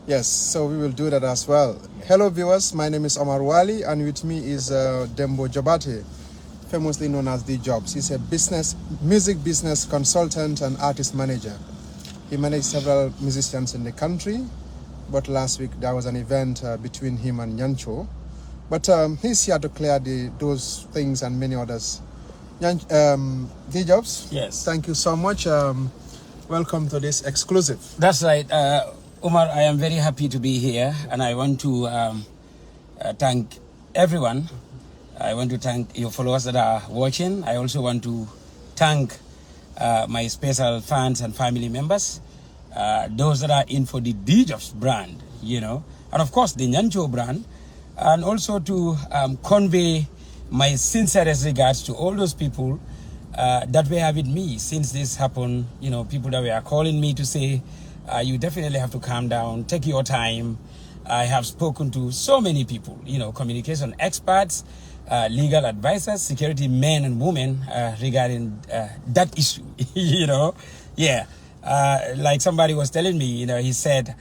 Yes, so we will do that as well. Hello viewers, my name is Omar Wali and with me is Dembo Jabate, famously known as D Jobs. He's a music business consultant and artist manager. He managed several musicians in the country, but last week there was an event between him and Nyancho. But he's here to clear those things and many others. D Jobs? Yes. Thank you so much. Welcome to this exclusive. That's right. Omar, I am very happy to be here, and I want to thank everyone. I want to thank your followers that are watching. I also want to thank my special fans and family members, those that are in for the D-Jobs brand, and of course the Nyancho brand, and also to convey my sincerest regards to all those people that were with me since this happened. People that were calling me to say, you definitely have to calm down, take your time. I have spoken to so many people, communication experts, legal advisors, security men and women regarding that issue, like somebody was telling me, he said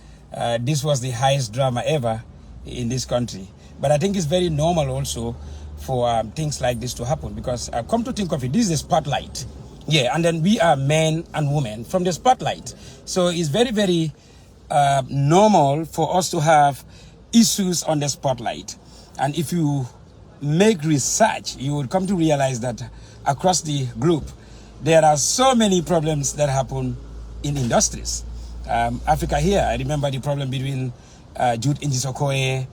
this was the highest drama ever in this country. But I think it's very normal also for things like this to happen, because come to think of it, this is a spotlight. Yeah, and then we are men and women from the spotlight. So it's very, very normal for us to have issues on the spotlight. And if you make research, you would come to realize that across the globe, there are so many problems that happen in industries. Africa here, I remember the problem between Jude Injisokoe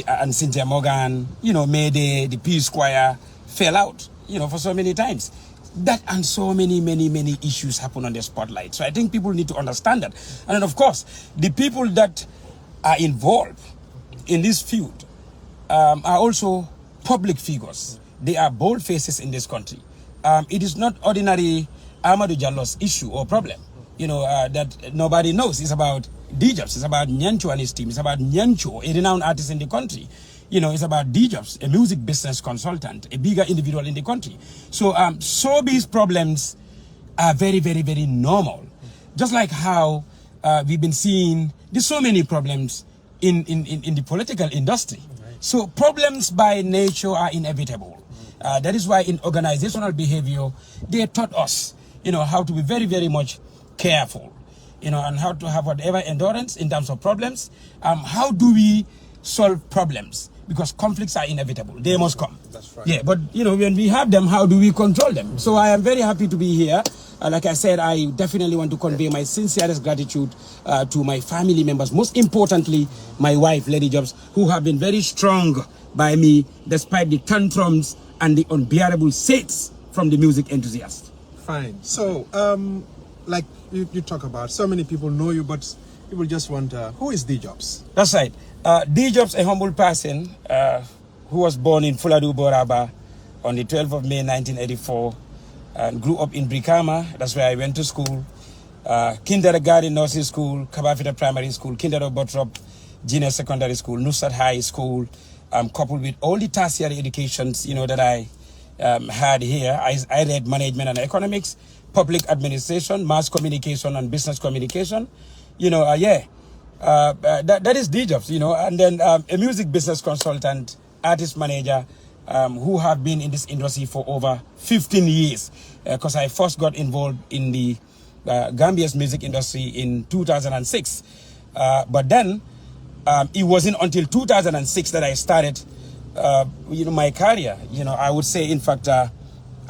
and Cynthia Morgan, Mayday, the Peace Choir fell out, for so many times. That and so many issues happen on the spotlight. So I think people need to understand that. And then of course, the people that are involved in this feud are also public figures. They are bold faces in this country. It is not ordinary Amadou Jallo's issue or problem, that nobody knows. It's about D-Jobs, it's about Nyancho and his team, it's about Nyancho, a renowned artist in the country. It's about D-Jobs, a music business consultant, a bigger individual in the country. So these problems are very, very, very normal. Just like how we've been seeing, there's so many problems in the political industry. So problems by nature are inevitable. That is why in organizational behavior, they taught us, how to be very, very much careful, and how to have whatever endurance in terms of problems. How do we solve problems? Because conflicts are inevitable. They must come. That's right. Yeah, but when we have them, how do we control them? So I am very happy to be here. Like I said, I definitely want to convey my sincerest gratitude to my family members. Most importantly, my wife, Lady Jobs, who have been very strong by me despite the tantrums and the unbearable sates from the music enthusiasts. Fine. So, like you talk about, so many people know you, but people just wonder, who is D Jobs? That's right. D Jobs, a humble person who was born in Fuladu Boraba on the 12th of May 1984 and grew up in Brikama. That's where I went to school. Kindergarten, nursery school, Kabafita Primary School, Kinder Botrop Junior Secondary School, Nusrat High School, coupled with all the tertiary educations, that I had here. I read management and economics, public administration, mass communication and business communication. That is D-Jobs, and then a music business consultant, artist manager, who have been in this industry for over 15 years, because I first got involved in the Gambia's music industry in 2006. But then it wasn't until 2006 that I started, my career. I would say, in fact,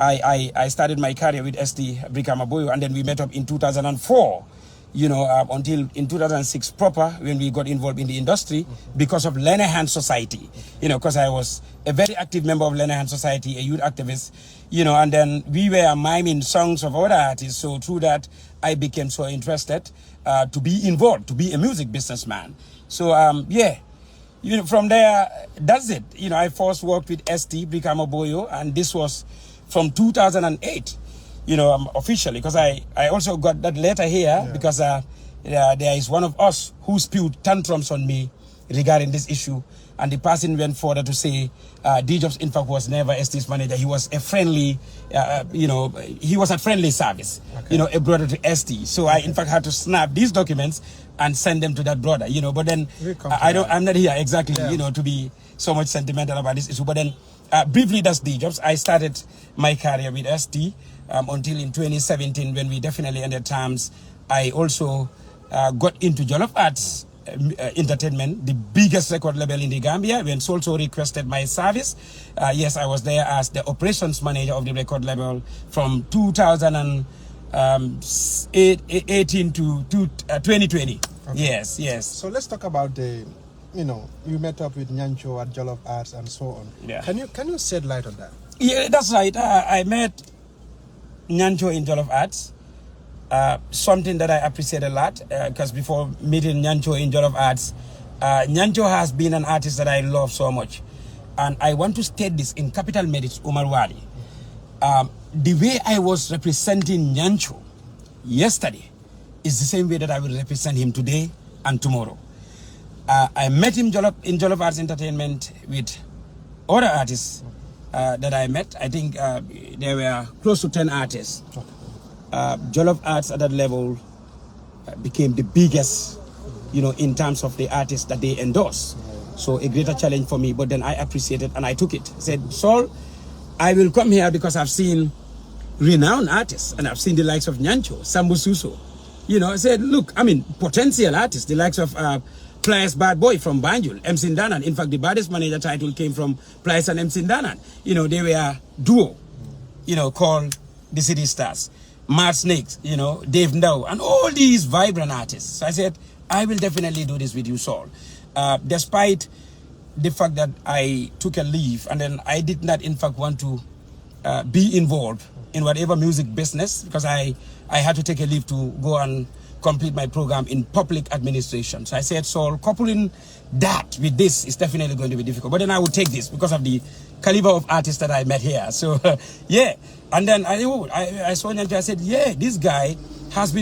I started my career with ST Brikama Boyo, and then we met up in 2004. Until in 2006 proper, when we got involved in the industry because of Lenahan Society, because I was a very active member of Lenahan Society, a youth activist, and then we were miming songs of other artists. So through that, I became so interested to be involved, to be a music businessman. So, from there, that's it. I first worked with ST Brikama Boyo, and this was from 2008. Officially, because I also got that letter here, because there is one of us who spewed tantrums on me regarding this issue. And the person went further to say D-Jobs, in fact, was never ST's manager. He was a friendly, he was at friendly service, a brother to ST. So I, in fact, had to snap these documents and send them to that brother, but then I'm not here exactly, to be so much sentimental about this issue. But then briefly, that's D-Jobs. I started my career with ST until in 2017 when we definitely ended terms. I also got into Jollof Arts Entertainment, the biggest record label in the Gambia, when also requested my service. Yes, I was there as the operations manager of the record label from 2018 to 2020. Okay. Yes. So let's talk about the, you met up with Nyancho at Jollof Arts and so on. Yeah. Can you shed light on that? Yeah, that's right. I met Nyancho in Jollof Arts. Something that I appreciate a lot, because before meeting Nyancho in Jollof Arts, Nyancho has been an artist that I love so much. And I want to state this in capital merits, Omar Wali. The way I was representing Nyancho yesterday is the same way that I will represent him today and tomorrow. I met him in Jollof Arts Entertainment with other artists that I met. I think there were close to 10 artists. Jollof Arts at that level became the biggest, in terms of the artists that they endorse. So a greater challenge for me, but then I appreciated and I took it. I said, Saul, I will come here because I've seen renowned artists and I've seen the likes of Nyancho, Sambu Suso. I said, look, potential artists, the likes of Pliers Bad Boy from Banjul, MC Danan. In fact, the Baddest manager title came from Pliers and MC Danan. They were a duo, called the City Stars. Mad Snakes, Dave Ndao, and all these vibrant artists. So I said, I will definitely do this with you, Saul. Despite the fact that I took a leave, and then I did not, in fact, want to be involved in whatever music business, because I had to take a leave to go and complete my program in public administration. So I said, Saul, coupling that with this is definitely going to be difficult. But then I would take this because of the caliber of artists that I met here. So, yeah. And then I saw Nyancho, I said, yeah, this guy has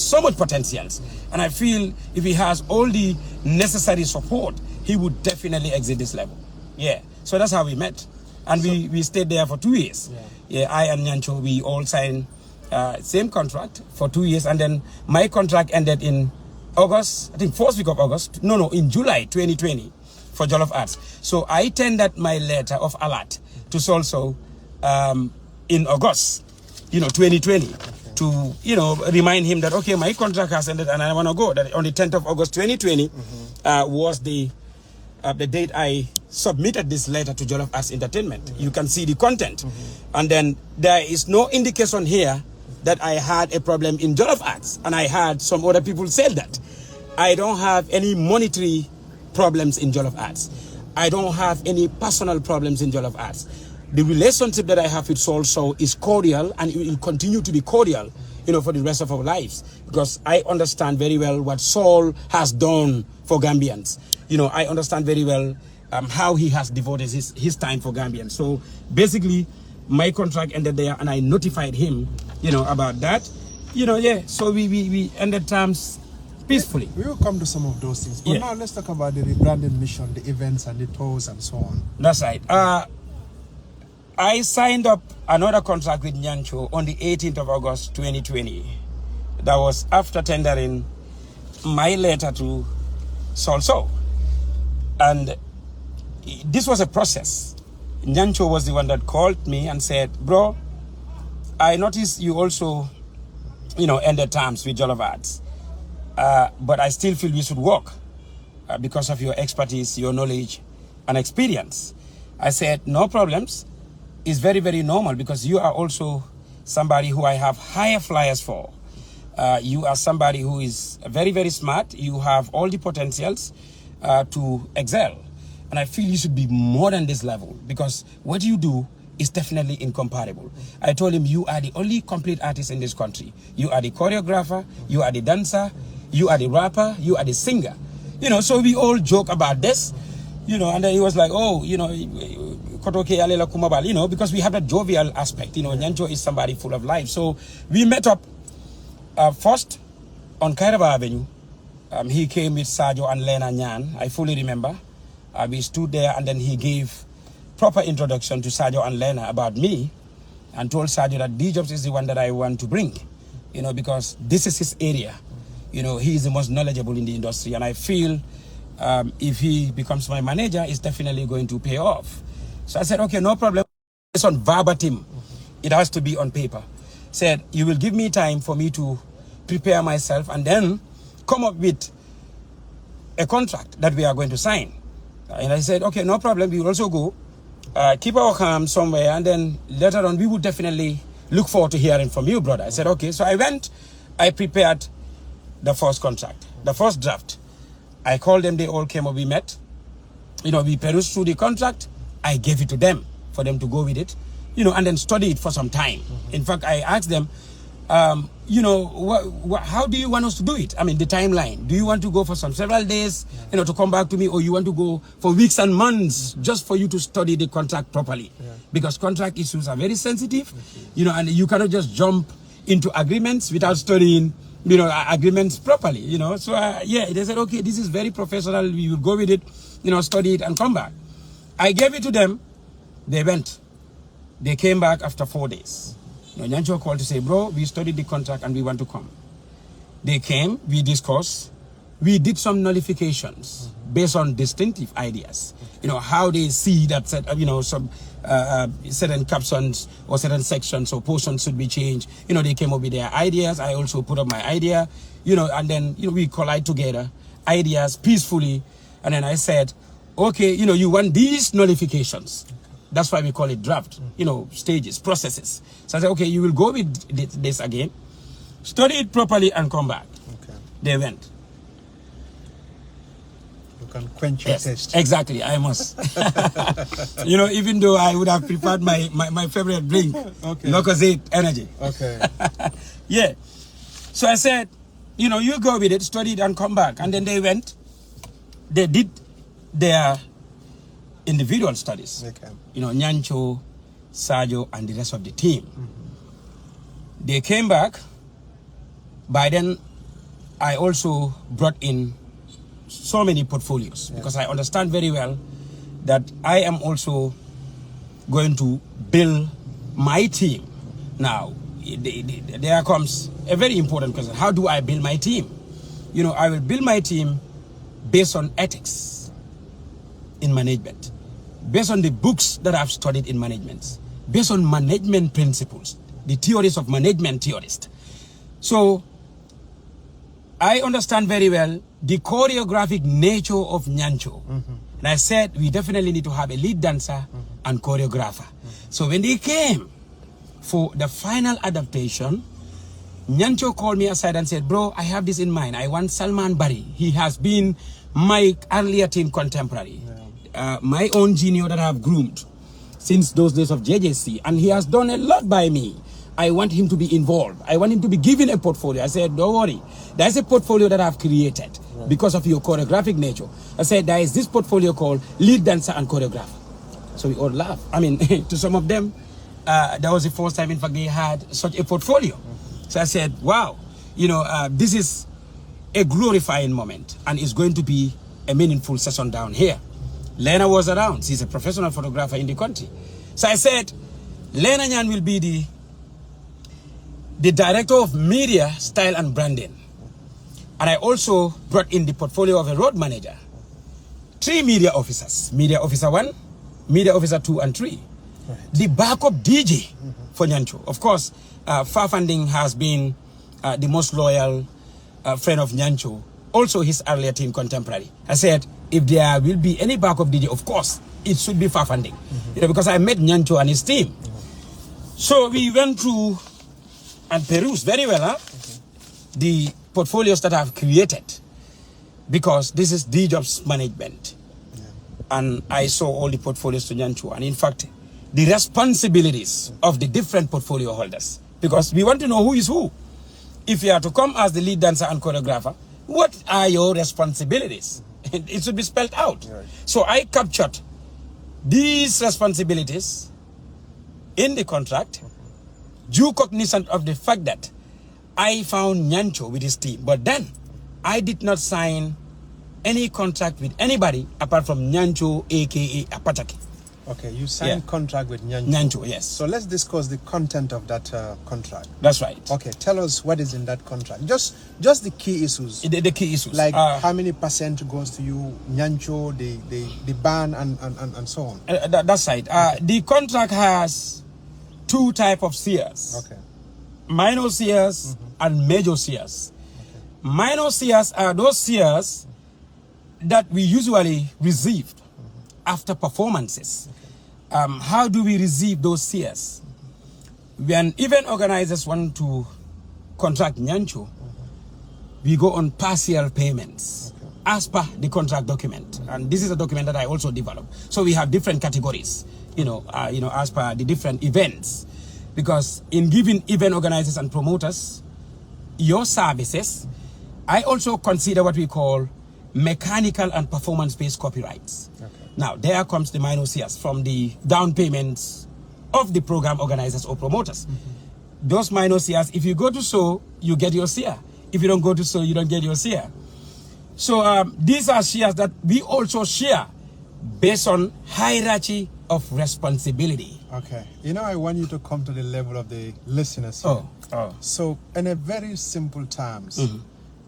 so much potential. And I feel if he has all the necessary support, he would definitely exit this level. Yeah. So that's how we met. And we stayed there for 2 years. Yeah, I and Nyancho, we all signed same contract for 2 years. And then my contract ended in August, I think first week of August. No, in July 2020 for Jollof Arts. So I tendered my letter of alert to Solso in August, 2020, to, remind him that, okay, my contract has ended and I want to go. That on the 10th of August 2020 was the date I submitted this letter to Jollof Arts Entertainment. You can see the content. And then there is no indication here that I had a problem in Jollof Arts. And I had some other people say that. I don't have any monetary problems in Jollof Arts. I don't have any personal problems in Jollof Arts. The relationship that I have with Saul So is cordial, and it will continue to be cordial, for the rest of our lives, because I understand very well what Saul has done for Gambians. I understand very well how he has devoted his time for Gambians. So basically, my contract ended there, and I notified him, about that. So we ended terms peacefully. We will come to some of those things. But now let's talk about the rebranding mission, the events and the tours and so on. That's right. I signed up another contract with Nyancho on the 18th of August 2020. That was after tendering my letter to Saul So. And this was a process. Nyancho was the one that called me and said, bro, I noticed you also, ended terms with Jollof Arts. But I still feel we should work because of your expertise, your knowledge and experience. I said, no problems. It's very, very normal because you are also somebody who I have higher flyers for. You are somebody who is very, very smart. You have all the potentials to excel. And I feel you should be more than this level because what you do is definitely incomparable. I told him, you are the only complete artist in this country. You are the choreographer, you are the dancer, you are the rapper, you are the singer. So we all joke about this, and then he was like, oh, because we have that jovial aspect. Nyancho is somebody full of life. So we met up first on Kairaba Avenue He came with Sajo and Lena Nyan. I fully remember. We stood there and then he gave proper introduction to Sajo and Lena about me and told Sajo that D-Jobs is the one that I want to bring, you know, because this is his area. You know, he is the most knowledgeable in the industry, and I feel if he becomes my manager, it's definitely going to pay off. So I said, okay, no problem. It's on verbatim. It has to be on paper. Said, you will give me time for me to prepare myself and then come up with a contract that we are going to sign. And I said, okay, no problem. We will also go, keep our calm somewhere, and then later on, we would definitely look forward to hearing from you, brother. I said, okay. So I went, I prepared the first contract, the first draft. I called them, they all came up, we met. You know, we perused through the contract. I gave it to them for them to go with it, you know, and then study it for some time. In fact, I asked them, you know, how do you want us to do it? I mean, the timeline. Do you want to go for several days, you know, to come back to me, or you want to go for weeks and months just for you to study the contract properly? Because contract issues are very sensitive, you know, and you cannot just jump into agreements without studying, you know, agreements properly, you know. So, yeah, they said, okay, this is very professional. We will go with it, you know, study it and come back. I gave it to them. They went. They came back after 4 days. You know, Nyancho called to say, bro, we studied the contract and we want to come. They came, we discussed, we did some nullifications based on distinctive ideas. You know, how they see that, you know, some certain captions or certain sections or portions should be changed. You know, they came up with their ideas. I also put up my idea, you know, and then, you know, we collide together, ideas peacefully. And then I said, okay, you know, you want these nullifications. That's why we call it draft, you know, stages, processes. So I said, okay, you will go with this again, study it properly and come back. Okay. They went. You can quench your thirst. Exactly, I must. You know, even though I would have prepared my favorite drink, okay. Locozade Energy. Okay. Yeah. So I said, you know, you go with it, study it and come back. And then they went, they did their individual studies. Okay. You know, Nyancho, Sajo, and the rest of the team. They came back. By then, I also brought in so many portfolios because I understand very well that I am also going to build my team. Now, there comes a very important question. How do I build my team? You know, I will build my team based on ethics in management, based on the books that I've studied in management, based on management principles, the theories of management theorists. So I understand very well the choreographic nature of Nyancho. And I said, we definitely need to have a lead dancer and choreographer. So when they came for the final adaptation, Nyancho called me aside and said, bro, I have this in mind. I want Salman Barry. He has been my earlier team contemporary. My own junior that I have groomed since those days of JJC, and he has done a lot by me. I want him to be involved. I want him to be given a portfolio. I said, don't worry. There's a portfolio that I've created because of your choreographic nature. I said, there is this portfolio called lead dancer and choreographer. So we all laugh. I mean, to some of them, that was the first time, in fact, they had such a portfolio. So I said, wow, you know, this is a glorifying moment, and it's going to be a meaningful session down here. Lena was around. She's a professional photographer in the country. So I said, Lena Nyan will be the director of media, style, and branding. And I also brought in the portfolio of a road manager, 3 media officers, media officer 1, media officer 2 and 3. Right. The backup DJ for Nyancho. Of course, Farfanding has been the most loyal friend of Nyancho, also his earlier team contemporary. I said, if there will be any backup DJ, of course, it should be Farfanding. You know, because I met Nyancho and his team. So we went through and perused very well the portfolios that I've created, because this is D-Jobs management. And I saw all the portfolios to Nyancho, and in fact, the responsibilities of the different portfolio holders, because we want to know who is who. If you are to come as the lead dancer and choreographer, what are your responsibilities? It should be spelled out. Right. So I captured these responsibilities in the contract, due cognizant of the fact that I found Nyancho with his team. But then I did not sign any contract with anybody apart from Nyancho, aka Apachaky. Okay, you signed contract with Nyancho. Nyancho, yes. So let's discuss the content of that contract. That's right. Okay, tell us what is in that contract. Just the key issues. The key issues. Like how many percent goes to you, Nyancho, the ban, and so on. That's right. The contract has two types of shares. Okay. Minor shares and major shares. Okay. Minor shares are those shares that we usually received after performances. Okay. How do we receive those shares? When event organizers want to contract Nyancho, we go on partial payments as per the contract document. And this is a document that I also developed. So we have different categories, as per the different events. Because in giving event organizers and promoters your services, I also consider what we call mechanical and performance-based copyrights. Okay. Now, there comes the minor shares from the down payments of the program organizers or promoters. Those minor shares, if you go to show, you get your share. If you don't go to show, you don't get your share. So these are shares that we also share based on hierarchy of responsibility. Okay. I want you to come to the level of the listeners here. So in a very simple terms,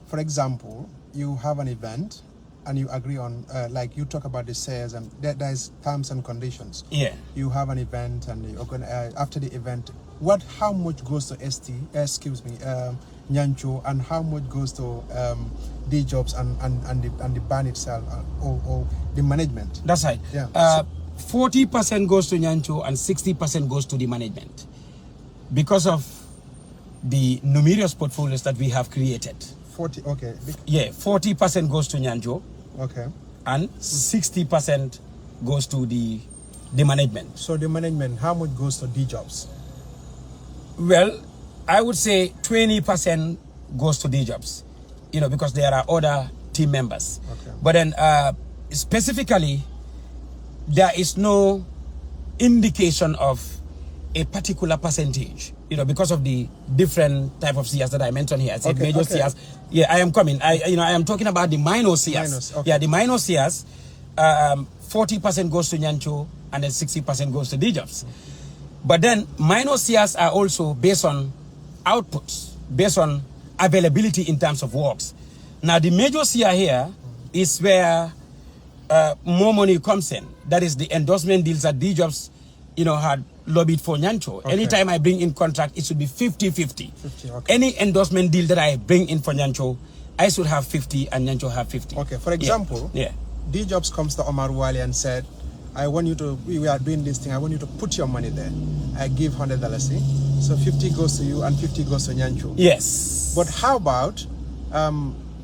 for example, you have an event and you agree on, like you talk about the shares and there's terms and conditions. Yeah. You have an event and after the event, how much goes to Nyancho, and how much goes to D jobs and the band itself or the management? That's right. Yeah. 40% goes to Nyancho and 60% goes to the management because of the numerous portfolios that we have created. 40, okay. Yeah, 40% goes to Nyancho. Okay. And 60% goes to the management. So the management, how much goes to D jobs? Well, I would say 20% goes to D jobs, because there are other team members. Okay. But then specifically, there is no indication of a particular percentage, because of the different type of shares that I mentioned here. I said major shares. Yeah, I am coming. I am talking about the minor shares. Okay. Yeah, the minor shares, 40% goes to Nyancho and then 60% goes to D jobs. Okay. But then minor shares are also based on outputs, based on availability in terms of works. Now the major share here is where more money comes in. That is the endorsement deals that D jobs, had lobbied for Nyancho. Okay. Anytime I bring in contract, it should be 50-50. Okay. Any endorsement deal that I bring in for Nyancho, I should have 50 and Nyancho have 50. Okay, for example, D jobs comes to Omar Wali and said, we are doing this thing, I want you to put your money there. I give $100, so 50 goes to you and 50 goes to Nyancho. Yes. But how about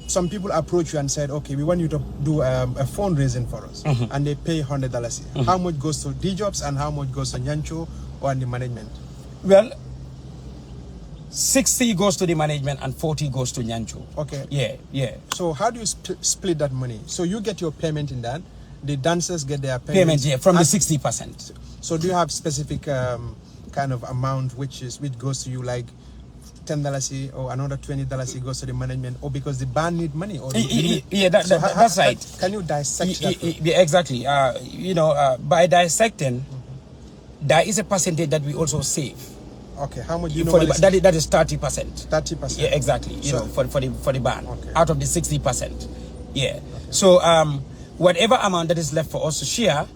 some people approach you and said, okay, we want you to do a fundraising for us, and they pay $100. How much goes to D jobs and how much goes to Nyancho or the management? Well, 60 goes to the management and 40 goes to Nyancho. Okay. Yeah. So how do you split that money? So you get your payment in that, the dancers get their payment from the 60%. So do you have specific kind of amount which goes to you, like $10 or another $20 goes to the management, or because the band need money? Or that's right. Can you dissect that? Yeah, exactly. By dissecting, there is a percentage that we also save. Okay, how much that is 30%. 30%. Yeah, exactly. For the band, out of the 60%. Yeah. Okay. So whatever amount that is left for us to share,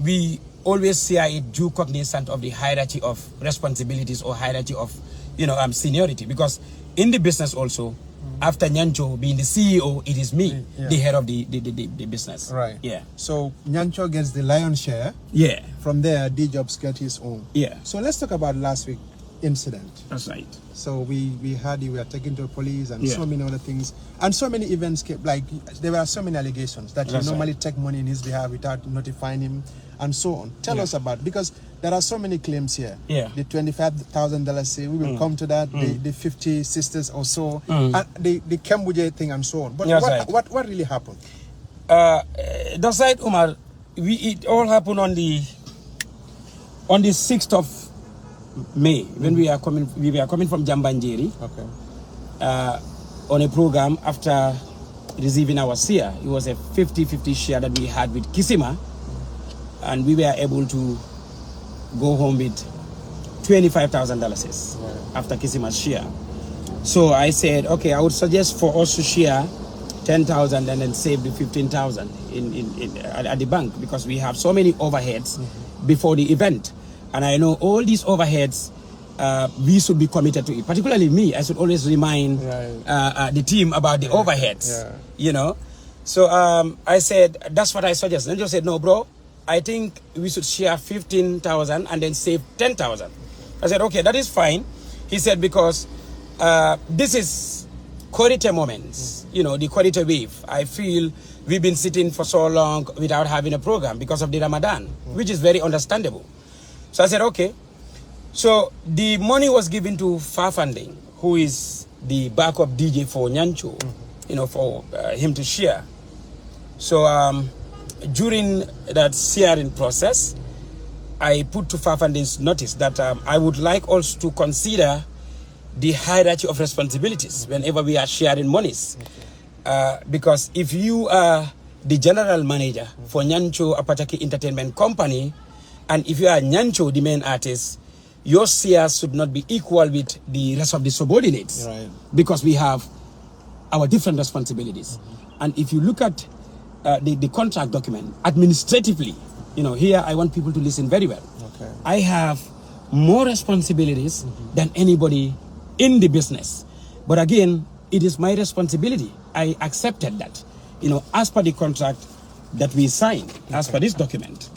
we always share it due cognizant of the hierarchy of responsibilities or hierarchy of seniority, because in the business also, after Nyancho being the CEO, it is me, the head of the business. Right. Yeah. So Nyancho gets the lion's share. Yeah. From there, D jobs get his own. Yeah. So let's talk about last week incident. That's right. So we heard you were taken to the police and so many other things, and so many events came, like there were so many allegations that you normally take money in his behalf without notifying him and so on. Tell us about, because there are so many claims here. Yeah. The $25,000, we will come to that. The 50 sisters or so, and the Kembuje thing and so on. But what really happened? That's right, Umar. It all happened on the 6th of May when we were coming from Jambanjeri. Okay. on a program after receiving our share. It was a 50-50 share that we had with Kisima, and we were able to go home with $25,000 after Kisima's share. So I said, okay, I would suggest for us to share 10,000 and then save the 15,000 at the bank, because we have so many overheads before the event, and I know all these overheads we should be committed to it. Particularly me, I should always remind the team about the overheads. You know, so I said that's what I suggest. And just said, no, bro, I think we should share 15,000 and then save 10,000. I said, okay, that is fine. He said, because this is corridor moments, you know, the corridor wave. I feel we've been sitting for so long without having a program because of the Ramadan, which is very understandable. So I said, okay. So the money was given to Fafanding, who is the backup DJ for Nyancho, you know, for him to share. So during that sharing process, I put to Fafanding's notice that I would like us to consider the hierarchy of responsibilities whenever we are sharing monies. Because if you are the general manager for Nyancho Apachaky Entertainment Company, and if you are Nyancho, the main artist, your shares should not be equal with the rest of the subordinates, because we have our different responsibilities. And if you look at the contract document, administratively, you know, here I want people to listen very well. I have more responsibilities than anybody in the business. But again, it is my responsibility. I accepted that, you know, as per the contract that we signed, as per this document.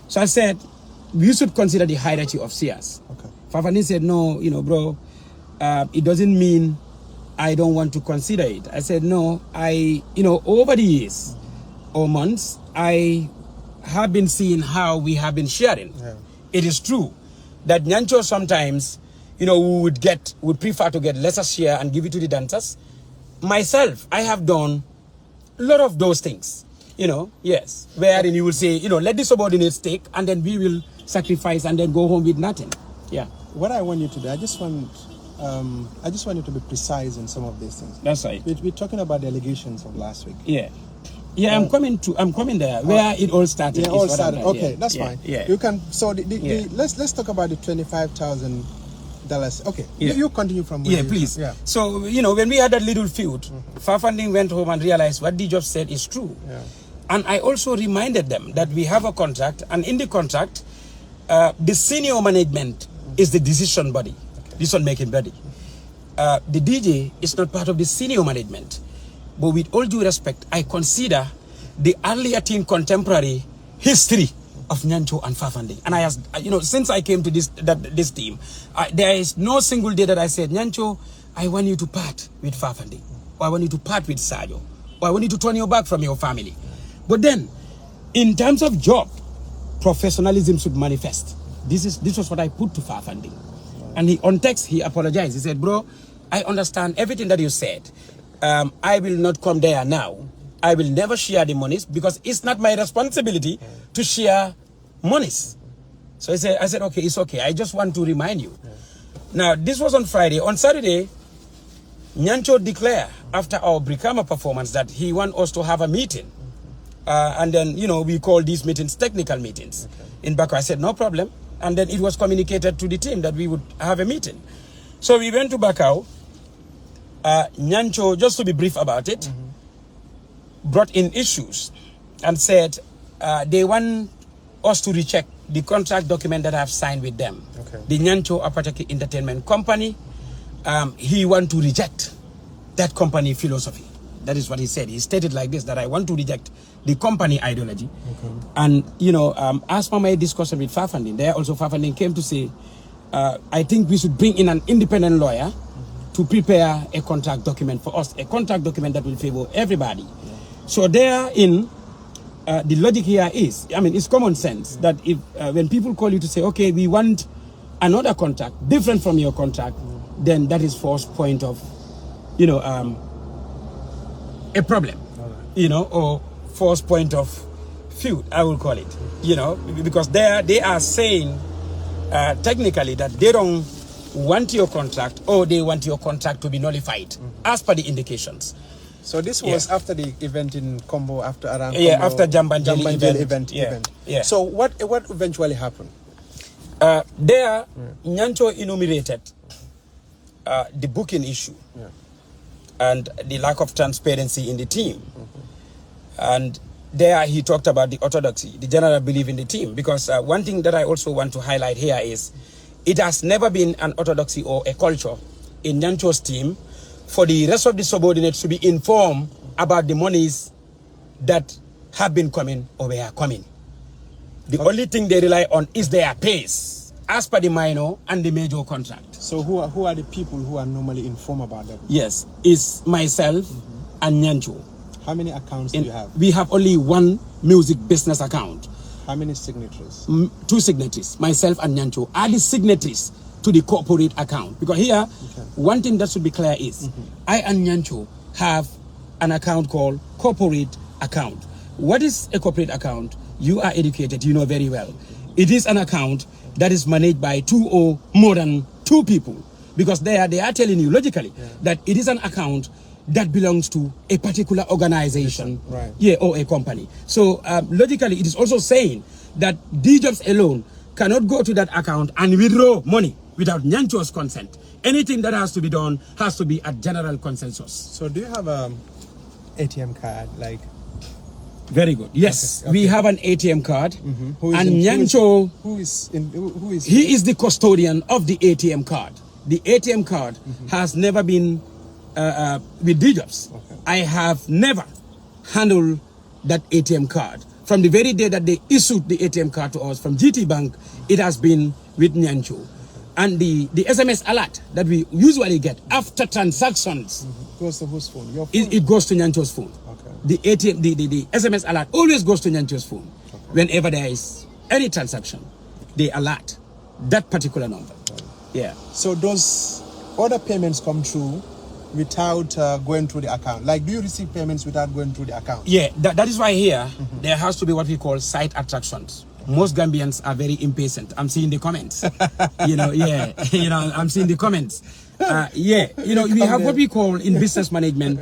So I said, we should consider the hierarchy of shares. Fafani said, no, you know, bro, it doesn't mean I don't want to consider it. I said, no, you know, over the years or months, I have been seeing how we have been sharing. It is true that Nyancho sometimes, you know, would prefer to get lesser share and give it to the dancers. Myself, I have done a lot of those things, you know, yes, wherein you will say, you know, let the subordinates take, and then we will sacrifice and then go home with nothing. Yeah. What I want you to do, I just want you to be precise in some of these things. That's right. We're talking about the allegations of last week. Yeah, I'm coming there where it all started. Yeah, all started. Okay, yeah. that's fine. Yeah. You can. So let's talk about the $25,000. Okay, you continue from where please. So, you know, when we had that little feud, Fafanding went home and realized what the judge said is true. And I also reminded them that we have a contract, and in the contract, the senior management is the decision body, decision-making body. The DJ is not part of the senior management. But with all due respect, I consider the earlier team contemporary history of Nyancho and Fafanding. And I asked, you know, since I came to this team, there is no single day that I said, Nyancho, I want you to part with Fafanding, or I want you to part with Sajo, or I want you to turn your back from your family. But then, in terms of job, professionalism should manifest. This was what I put to Fafanding. And on text, he apologized. He said, bro, I understand everything that you said. I will not come there now. I will never share the monies, because it's not my responsibility to share monies. So I said, okay, it's okay. I just want to remind you. Now, this was on Friday. On Saturday, Nyancho declared after our Brikama performance that he wants us to have a meeting. And then, you know, we call these meetings technical meetings. In Bako, I said, no problem. And then it was communicated to the team that we would have a meeting. So we went to Bakau. Nyancho, just to be brief about it, brought in issues and said they want us to recheck the contract document that I've signed with them. The Nyancho Apachaky Entertainment Company. He want to reject that company philosophy. That is what he said. He stated like this, that I want to reject the company ideology. And, you know, as per my discussion with Fafanding, there also Fafanding came to say, I think we should bring in an independent lawyer to prepare a contract document for us, a contract document that will favor everybody. So therein, the logic here is, I mean, it's common sense that if when people call you to say, okay, we want another contract different from your contract, then that is first point of, you know, a problem, you know, or first point of feud, I will call it, you know, because they are saying technically that they don't want your contract or they want your contract to be nullified as per the indications. So this was after the event in Combo, after around after Jambanjeli event. Yeah. So what eventually happened? There, Nyancho enumerated the booking issue and the lack of transparency in the team. And there he talked about the orthodoxy, the general belief in the team. Because one thing that I also want to highlight here is it has never been an orthodoxy or a culture in Nyancho's team for the rest of the subordinates to be informed about the monies that have been coming or were coming. The only thing they rely on is their pays, as per the minor and the major contract. So who are the people who are normally informed about that? Yes, it's myself and Nyancho. How many accounts do you have? We have only one music business account. How many signatories? 2 signatories, myself and Nyancho, are the signatories to the corporate account. Because here, one thing that should be clear is, I and Nyancho have an account called corporate account. What is a corporate account? You are educated, you know very well. It is an account that is managed by 2 or more than 2 people. Because they are telling you logically that it is an account that belongs to a particular organization, or a company. So logically, it is also saying that D-Jobs alone cannot go to that account and withdraw money without Nyancho's consent. Anything that has to be done has to be a general consensus. So do you have an ATM card? Like, very good. Yes, we have an ATM card, and Nyancho, he is the custodian of the ATM card. The ATM card has never been with D-Jobs. I have never handled that ATM card. From the very day that they issued the ATM card to us from GT Bank, it has been with Nyancho. And the SMS alert that we usually get after transactions goes to whose phone? Your phone? It goes to Nyancho's phone. The ATM, the SMS alert always goes to Nyancho's phone. Whenever there is any transaction, they alert that particular number. Yeah. So those other payments come through without going through the account? Like, do you receive payments without going through the account? Yeah, that is why here there has to be what we call site attractions. Most Gambians are very impatient. I'm seeing the comments. I'm seeing the comments. We have what we call in business management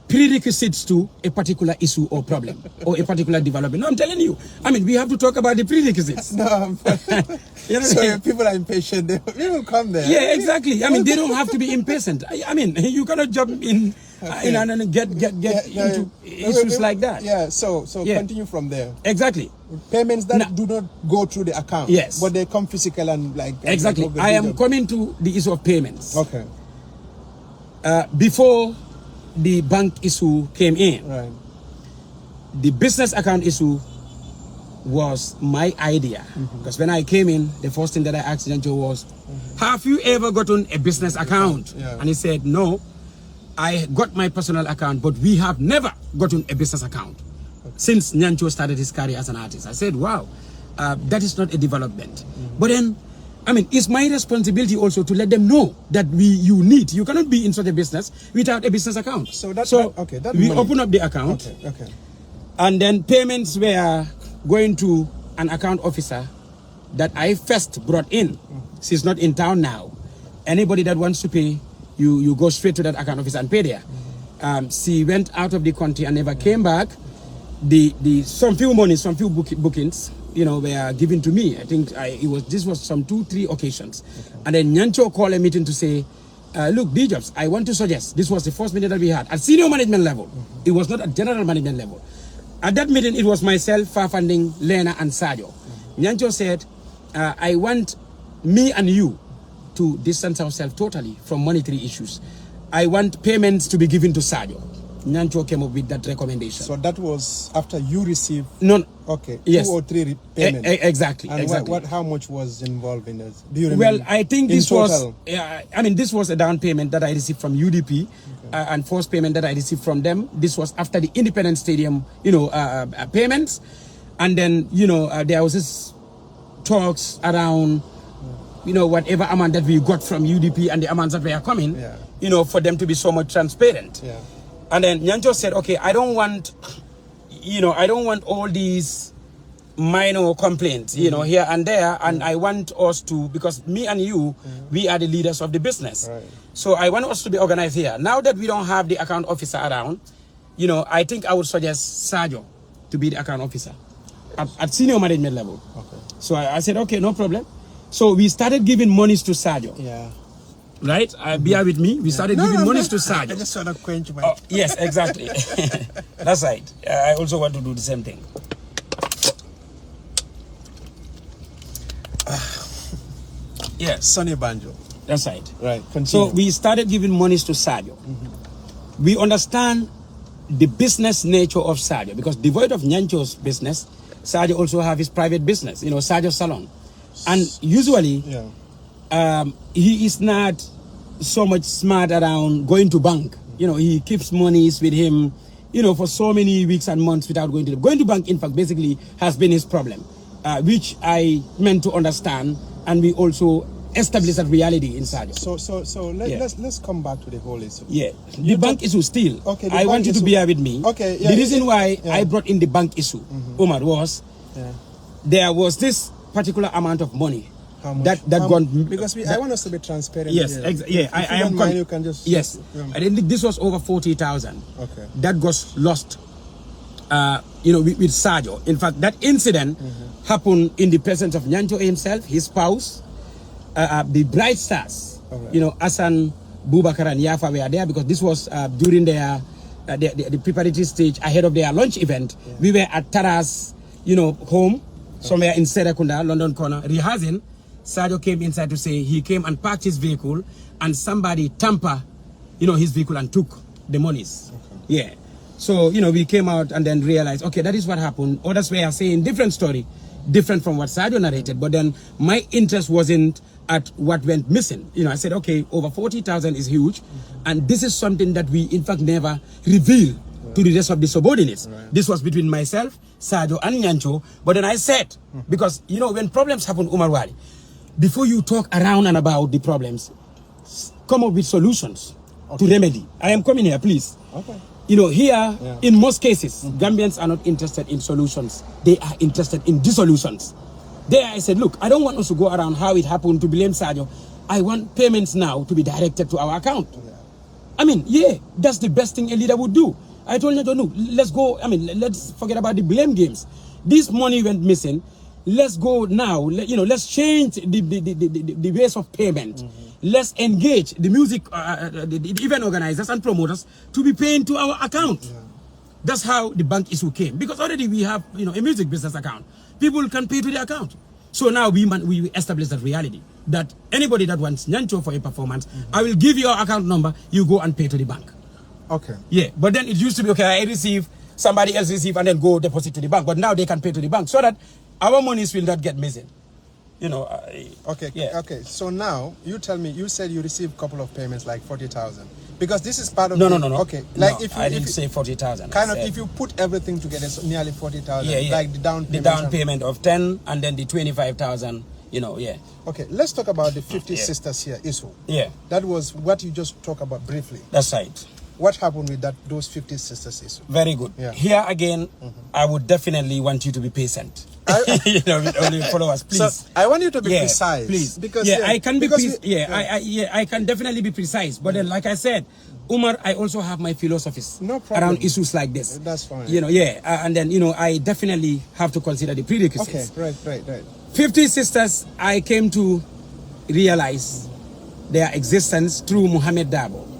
prerequisites to a particular issue or problem or a particular development. No, I'm telling you. I mean, we have to talk about the prerequisites. So people are impatient. They will come there. Yeah, exactly. I mean, they don't have to be impatient. I mean, you cannot jump in and get into issues like that. Yeah. So continue from there. Exactly. Payments that do not go through the account. Yes. But they come physical and like. Exactly. I am coming to the issue of payments. Okay. Before the bank issue came in, the business account issue was my idea. Because when I came in, the first thing that I asked Nyancho was, have you ever gotten a business account? And he said, no, I got my personal account, but we have never gotten a business account since Nyancho started his career as an artist. I said, wow, that is not a development. But then, I mean, it's my responsibility also to let them know that you cannot be in such a business without a business account. So we open up the account. And then payments were going to an account officer that I first brought in. She's not in town now. Anybody that wants to pay, you go straight to that account officer and pay there. She went out of the country and never came back. Some few bookings, were given to me. I think this was some 2-3 occasions. And then Nyancho called a meeting to say, look, D-Jobs, I want to suggest, this was the first meeting that we had at senior management level. It was not at general management level. At that meeting, it was myself, Fafanding, Lena, and Sadio. Nyancho said, I want me and you to distance ourselves totally from monetary issues. I want payments to be given to Sadio. Nyancho came up with that recommendation. So that was after you received? No. Okay. Yes. 2 or 3 payments. Exactly. And exactly. How much was involved in this? Do you remember? Well, I think this was. This was a down payment that I received from UDP, and first payment that I received from them. This was after the Independence Stadium, payments, and then there was this talks around, whatever amount that we got from UDP and the amounts that were coming, for them to be so much transparent. Yeah. And then Nyancho said, okay, I don't want all these minor complaints, you know, here and there, and I want us to, because me and you, we are the leaders of the business. Right. So I want us to be organized here. Now that we don't have the account officer around, you know, I think I would suggest Sajo to be the account officer at senior management level. Okay. So I said, okay, no problem. So we started giving monies to Sajo. Yeah. Right? Bear with me. We started giving monies to Sajo. I just want to quench my... Oh, yes, exactly. That's right. I also want to do the same thing. Yes. Sonny Banjo. That's right. Right. Continue. So we started giving monies to Sajo. We understand the business nature of Sajo, because devoid of Nyancho's business, Sajo also have his private business, you know, Sajo Salon. And usually, he is not so much smart around going to bank. You know, he keeps monies with him, you know, for so many weeks and months without going to the going to bank. In fact, basically has been his problem, which I meant to understand, and we also established that reality in Sajo. So let's come back to the whole issue. Yeah, the bank issue still. Okay, I want you to bear with me. Okay, yeah, the reason why I brought in the bank issue, Omar, was there was this particular amount of money that gone, because I want us to be transparent. Yes, I am. You can just I think this was over 40,000. Okay. That got lost. You know, with Sajo. In fact, that incident happened in the presence of Nyancho himself, his spouse, the Bright Stars. You know, Asan, Bubakar, and Yafa were there, because this was during their the preparatory stage ahead of their launch event. We were at Tara's, you know, home somewhere in Serekunda, London corner, rehearsing. Sajo came inside to say he came and parked his vehicle, and somebody tampered, you know, his vehicle and took the monies. Yeah. So, you know, we came out and then realized, okay, that is what happened. Others were saying different story, different from what Sajo narrated. But then my interest wasn't at what went missing. You know, I said, okay, over 40,000 is huge. And this is something that we, in fact, never revealed to the rest of the subordinates. This was between myself, Sajo, and Nyancho. But then I said, because, you know, when problems happen, Umar Wali, before you talk around and about the problems, come up with solutions to remedy. I am coming here, please. Okay. You know, here, in most cases, Gambians are not interested in solutions. They are interested in dissolutions. There I said, look, I don't want us to go around how it happened to blame Sajo. I want payments now to be directed to our account. I mean, yeah, that's the best thing a leader would do. I told Nyancho, no, let's go, I mean, let's forget about the blame games. This money went missing. Let's go now, you know, let's change the ways of payment. Let's engage the music, the event organizers and promoters to be paying to our account. That's how the bank issue came. Because already we have, you know, a music business account. People can pay to the account. So now we establish that reality, that anybody that wants Nyancho for a performance, I will give you your account number, you go and pay to the bank. Okay. Yeah, but then it used to be, okay, I receive, somebody else receive, and then go deposit to the bank. But now they can pay to the bank, so that our monies will not get missing. You know. Okay. Yeah. Okay. So now you tell me. You said you received a couple of payments, like 40,000, because this is part of. No. Okay. Like no, if you, I didn't say 40,000. Kind of, if you put everything together, it's nearly 40,000. Yeah. Like the down payment. The down payment of 10, and then the 25,000. You know. Yeah. Okay. Let's talk about the 50 sisters here issue. Yeah. That was what you just talked about briefly. That's right. What happened with those 50 sisters issue? Very good. Yeah. Here again, I would definitely want you to be patient. You know, with only followers, please. So I want you to be precise, please, because I can be I can definitely be precise. But then, like I said, Umar, I also have my philosophies around issues like this. That's fine. You know, and then, you know, I definitely have to consider the prerequisites. Okay, right. 50 sisters, I came to realize their existence through Muhammad Dabo.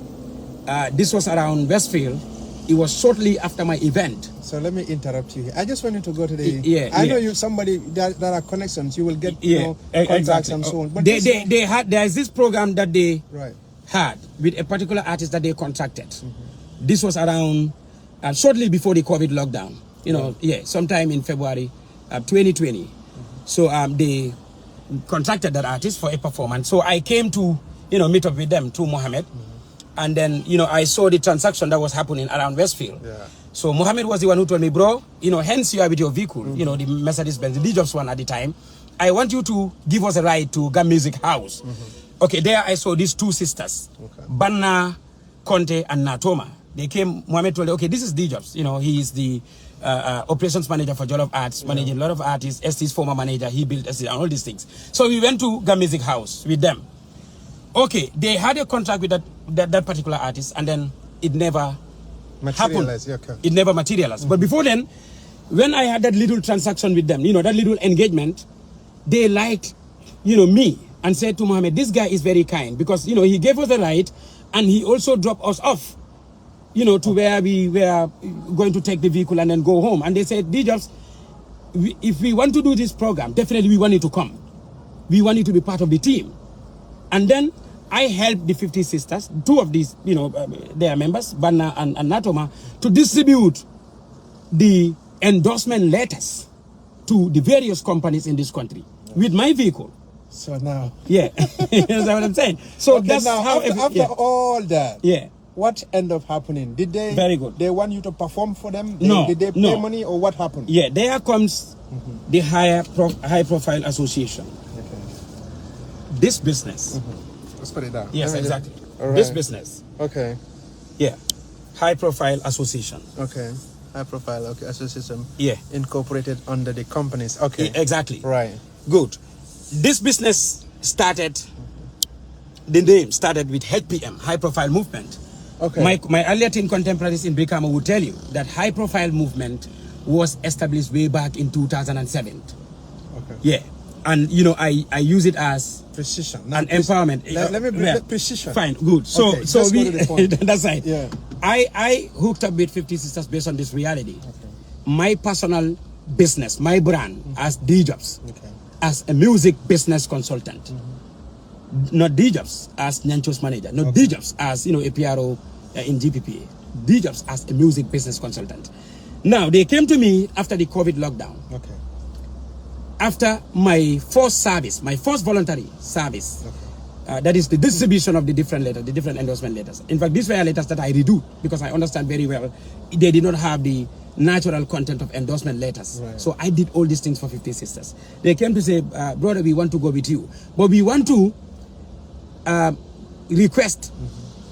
This was around Westfield. It was shortly after my event. So let me interrupt you here. I just want you to go to the. I know you somebody there are connections. You will get contacts and so on. But there's this program that they had with a particular artist that they contracted. This was around shortly before the COVID lockdown. You know, sometime in February 2020. So they contracted that artist for a performance. So I came to, you know, meet up with them through Mohammed. And then, you know, I saw the transaction that was happening around Westfield. So Mohammed was the one who told me, bro, you know, hence you are with your vehicle, you know, the Mercedes-Benz, the D-Jobs one at the time. I want you to give us a ride to Gam Music House. Okay, there I saw these two sisters, Banna Conte and Natoma. They came, Mohammed told them, okay, this is D-Jobs. You know, he is the operations manager for Jollof Arts, managing a lot of artists, ST's former manager, he built ST and all these things. So we went to Gambian Music House with them. Okay, they had a contract with that particular artist, and then it never happened. Okay. It never materialized. But before then, when I had that little transaction with them, you know, that little engagement, they liked, you know, me and said to Mohammed, this guy is very kind because, you know, he gave us the right and he also dropped us off, you know, to where we were going to take the vehicle and then go home. And they said, D-Jobs, if we want to do this program, definitely we want you to come. We want you to be part of the team. And then I helped the 50 sisters, two of these, you know, their members, Banna and Natoma, to distribute the endorsement letters to the various companies in this country with my vehicle. So now, yeah, that's what I'm saying. So okay, that's now, how after all that, yeah. What ended up happening? Did they? Very good. They want you to perform for them? No. Did they pay money or what happened? Yeah, there comes the high profile association. Okay. This business. Let's put it down. Yes, exactly. Right. This business. Okay. Yeah. High profile association. Okay. High profile, okay, association. Yeah. Incorporated under the companies. Okay. Yeah, exactly. Right. Good. This business started, the name started with HPM, High Profile Movement. Okay. My earlier team contemporaries in Brikama will tell you that High Profile Movement was established way back in 2007. Okay. Yeah. And, you know, I use it as precision. An empowerment. Let me bring precision. Fine, good. So, okay, so we, that's right. Yeah. I hooked up with 50 Sisters based on this reality. Okay. My personal business, my brand as D-Jobs, as a music business consultant. Not D-Jobs as Nyancho's manager, not D-Jobs as, you know, a PRO in GPPA. D-Jobs as a music business consultant. Now, they came to me after the COVID lockdown. Okay. After my first service, my first voluntary service, that is the distribution of the different letters, the different endorsement letters. In fact, these were letters that I redo because I understand very well they did not have the natural content of endorsement letters. Right. So I did all these things for 50 Sisters. They came to say, brother, we want to go with you, but we want to request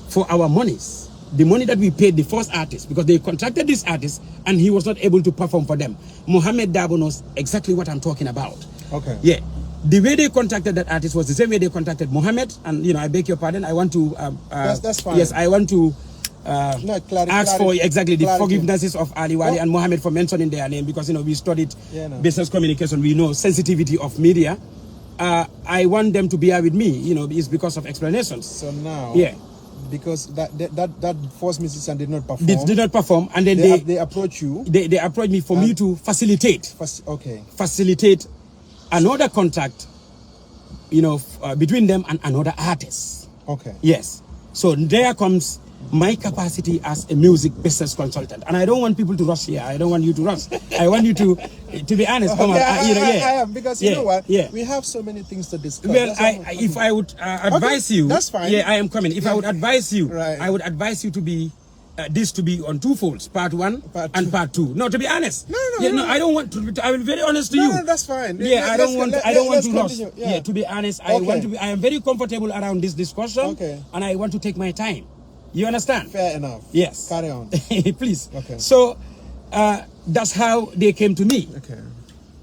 for our monies, the money that we paid the first artist, because they contracted this artist and he was not able to perform for them. Mohammed Dabo knows exactly what I'm talking about. Okay. Yeah. The way they contacted that artist was the same way they contacted Mohammed. And, you know, I beg your pardon, I want to... that's fine. Yes, I want to ask for exactly the forgivenesses of Ali Wali and Mohammed for mentioning their name, because, you know, we studied business communication. We know sensitivity of media. I want them to bear with me, you know, it's because of explanations. So now... Yeah. Because that first musician did not perform. Did not perform, and then they approach you. They approach me for me to facilitate. Facilitate another contact, you know, between them and another artist. Okay. Yes. So there comes my capacity as a music business consultant, and I don't want people to rush here. I don't want you to rush. I want you to be honest. Come on, I am, because you know what? Yeah. We have so many things to discuss. Well, if I would advise you, that's fine. Yeah, I am coming. If I would advise you, I would advise you to be this to be on two folds, part one and part two. No, to be honest. No, I don't want to. I will be very honest to you. No, that's fine. Yeah, I don't want to rush. Yeah, to be honest, I want to be. I am very comfortable around this discussion. Okay. And I want to take my time. You understand? Fair enough. Yes. Carry on. Please. Okay. So that's how they came to me. Okay.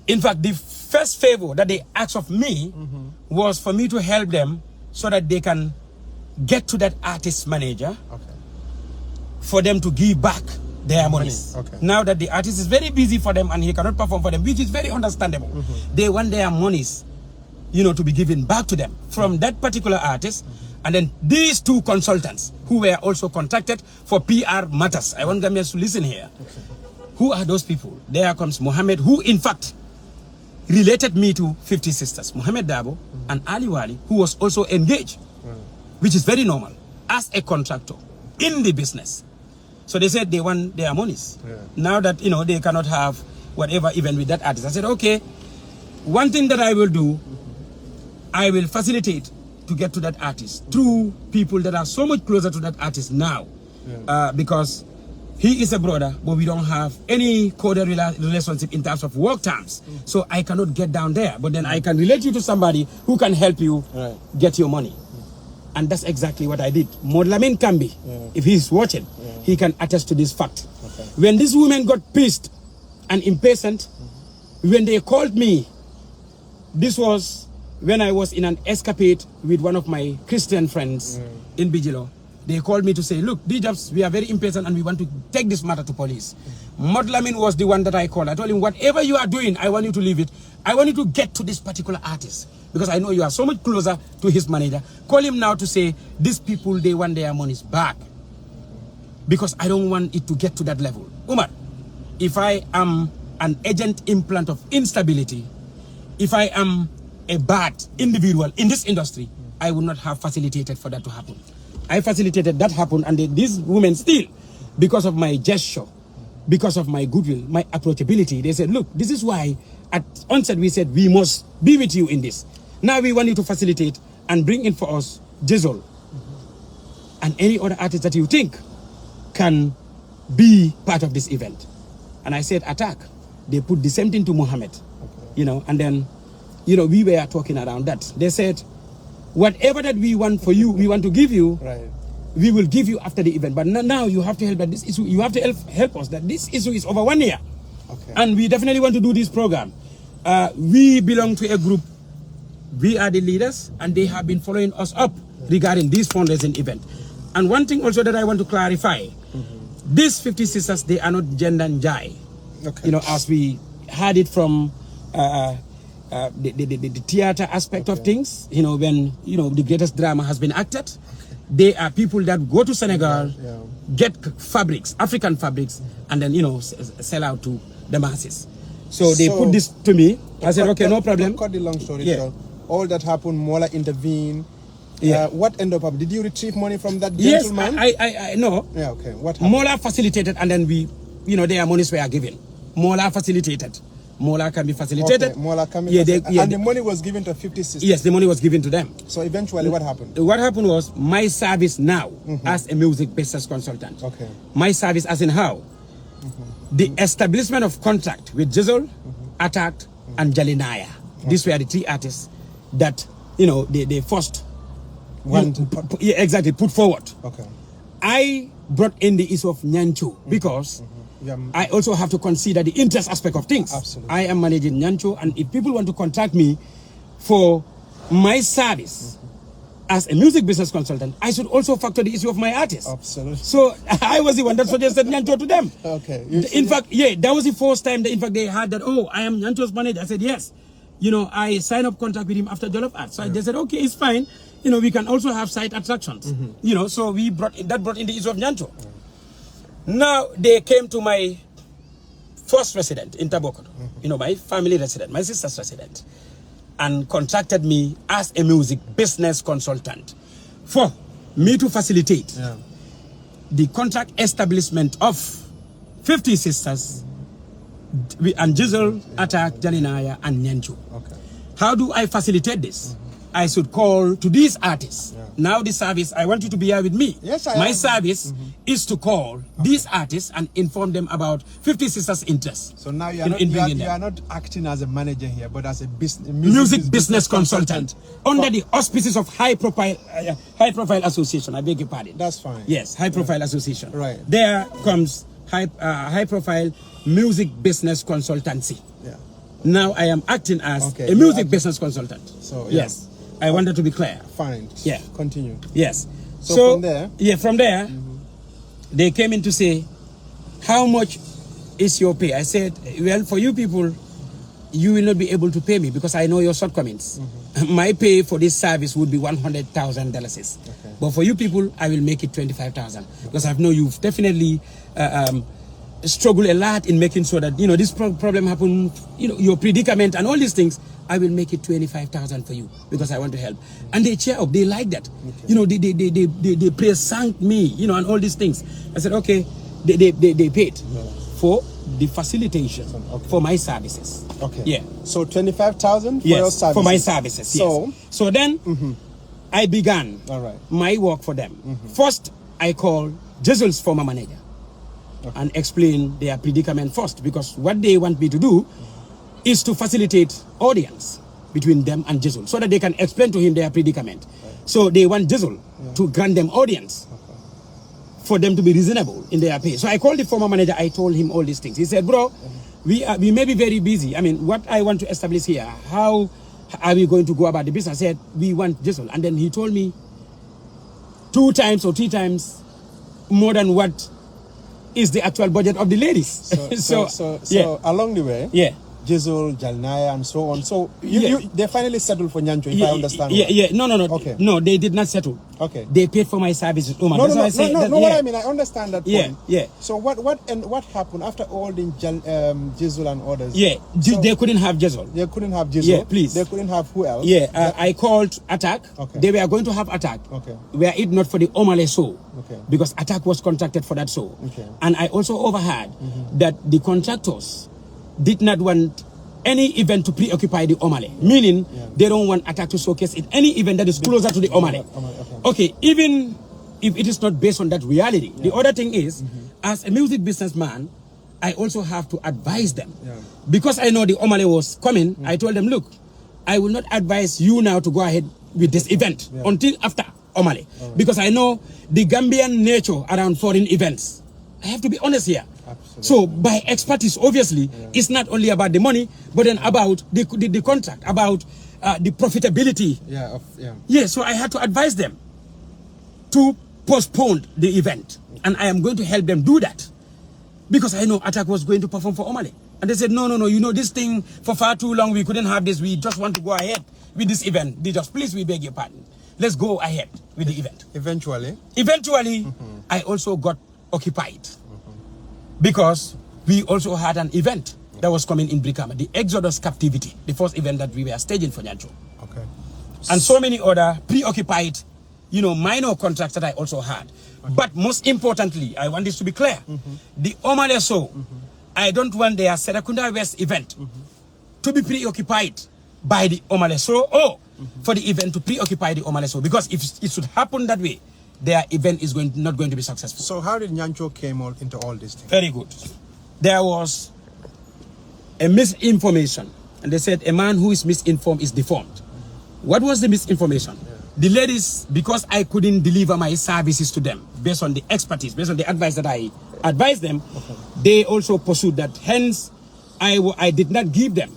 In fact, the first favor that they asked of me was for me to help them so that they can get to that artist manager for them to give back their monies. Okay. Now that the artist is very busy for them and he cannot perform for them, which is very understandable. They want their monies, you know, to be given back to them from that particular artist. And then these two consultants who were also contacted for PR matters. I want Gambians to listen here. Okay. Who are those people? There comes Mohammed, who in fact related me to 50 Sisters. Mohammed Dabo and Ali Wali, who was also engaged, which is very normal, as a contractor in the business. So they said they want their monies. Yeah. Now that, you know, they cannot have whatever event with that artist. I said, okay, one thing that I will do, I will facilitate to get to that artist through people that are so much closer to that artist now, because he is a brother, but we don't have any coded relationship in terms of work terms. So I cannot get down there, but then I can relate you to somebody who can help you get your money. And that's exactly what I did. Modlamin Kambi, if he's watching, he can attest to this fact. Okay. When this woman got pissed and impatient, when they called me, this was when I was in an escapade with one of my Christian friends in Bijilo. They called me to say, look, D-Jobs, we are very impatient and we want to take this matter to police. Modlamin was the one that I called. I told him, whatever you are doing, I want you to leave it. I want you to get to this particular artist because I know you are so much closer to his manager. Call him now to say, these people, they want their monies back because I don't want it to get to that level. Umar, if I am an agent implant of instability, if I am a bad individual in this industry, I would not have facilitated for that to happen. I facilitated that happen, and these women still, because of my gesture, because of my goodwill, my approachability, they said, look, this is why at onset we said we must be with you in this. Now we want you to facilitate and bring in for us Jizzle and any other artist that you think can be part of this event. And I said, attack. They put the same thing to Mohammed, you know, and then, you know, we were talking around that. They said, whatever that we want for you, we want to give you, we will give you after the event. But now you have to help that this issue, you have to help us that this issue is over 1 year. And we definitely want to do this program. We belong to a group, we are the leaders, and they have been following us up regarding this fundraising event. And one thing also that I want to clarify, these 50 sisters, they are not gender and jai. You know, as we had it from the theater aspect of things, you know, when, you know, the greatest drama has been acted, they are people that go to Senegal, get fabrics, African fabrics, and then, you know, sell out to the masses. So they put this to me. I said, okay, no problem. Cut the long story short. All that happened, Mola intervened. What ended up? Did you retrieve money from that gentleman? Yes, I know. Yeah, okay. What happened? Mola facilitated, and then we, you know, their monies were given. Mola facilitated. Mola can be facilitated. Okay, Mola can be and the money was given to 50 sisters? Yes, the money was given to them. So eventually what happened? What happened was my service now as a music business consultant. My service as in how? The establishment of contract with Jizzle, Attack, and Jalinaya. These were the 3 artists that, you know, they first put forward. I brought in the issue of Nyancho because I also have to consider the interest aspect of things. I am managing Nyancho, and if people want to contact me for my service as a music business consultant, I should also factor the issue of my artists. So I was the one that suggested Nyancho to them. In fact, that was the first time that, in fact, they had that, oh, I am Nyancho's manager. I said, yes. You know, I signed up contract with him after Jollof Art. So they said, okay, it's fine. You know, we can also have side attractions. You know, so we brought in the issue of Nyancho. Now they came to my first resident in Tabokoro, you know, my family resident, my sister's resident, and contracted me as a music business consultant for me to facilitate the contract establishment of 50 sisters and Jizzle, Attack, Jalinaya, and Nyancho. How do I facilitate this? I should call to these artists. Now the service, I want you to be here with me. My service is to call these artists and inform them about 50 Sisters' interests. So now you are not acting as a manager here, but as a music business consultant under the auspices of high profile association. I beg your pardon. That's fine. Yes, high profile association. There comes high profile music business consultancy. Now I am acting as a music business consultant. So yes. I wanted to be clear. Fine. Continue. Yes. So from there? From there, they came in to say, how much is your pay? I said, well, for you people, you will not be able to pay me because I know your shortcomings. My pay for this service would be $100,000. But for you people, I will make it $25,000 because I know you've definitely struggled a lot in making sure that, you know, this problem happened, you know, your predicament and all these things. I will make it $25,000 for you because I want to help. And they cheer up. They like that. You know, they praise me, you know, and all these things. I said, okay, they paid for the facilitation for my services. So $25,000 for your services? For my services, So then I began my work for them. First, I called Jizzle's former manager and explained their predicament first because what they want me to do is to facilitate audience. between them and Jizzle so that they can explain to him their predicament. So they want Jizzle to grant them audience for them to be reasonable in their pay. So I called the former manager. I told him all these things. He said, bro, we may be very busy. I mean, what I want to establish here, how are we going to go about the business? I said, we want Jizzle. And then he told me 2 times or 3 times more than what is the actual budget of the ladies. So along the way, Jizzle, Jalnaya, and so on. So they finally settled for Nyancho, if I understand. No. Okay. No, they did not settle. Okay. They paid for my services. No, what I mean, I understand that point. So what happened after all the Jizzle and others? They couldn't have Jizzle. They couldn't have Jizzle. Yeah, please. They couldn't have who else? I called Attack. Okay. They were going to have Attack. Okay. Were it not for the Omale show. Okay. Because Attack was contracted for that show. Okay. And I also overheard that the contractors did not want any event to preoccupy the Omale, meaning they don't want Attack to showcase in any event that is closer to the Omale. Okay, even if it is not based on that reality. The other thing is, as a music businessman, I also have to advise them. Because I know the Omale was coming, I told them, look, I will not advise you now to go ahead with this event until after Omale. Because I know the Gambian nature around foreign events. I have to be honest here. Absolutely. So by expertise, obviously, it's not only about the money, but then about the contract, about the profitability. So I had to advise them to postpone the event. And I am going to help them do that. Because I know Attack was going to perform for Omale. And they said, no, you know, this thing for far too long, we couldn't have this. We just want to go ahead with this event. They just, please, we beg your pardon. Let's go ahead with the event. Eventually, I also got occupied. Because we also had an event that was coming in Brikama, the Exodus Captivity, the first event that we were staging for Nyancho. Okay. And so many other preoccupied, you know, minor contracts that I also had. But most importantly, I want this to be clear. The Omale show, I don't want their Serakunda West event to be preoccupied by the Omale show or for the event to preoccupy the Omale show. Because if it should happen that way, their event is not going to be successful. So how did Nyancho came into all this thing? Very good. There was a misinformation. And they said a man who is misinformed is deformed. What was the misinformation? The ladies, because I couldn't deliver my services to them based on the expertise, based on the advice that I advised them, they also pursued that. Hence, I did not give them,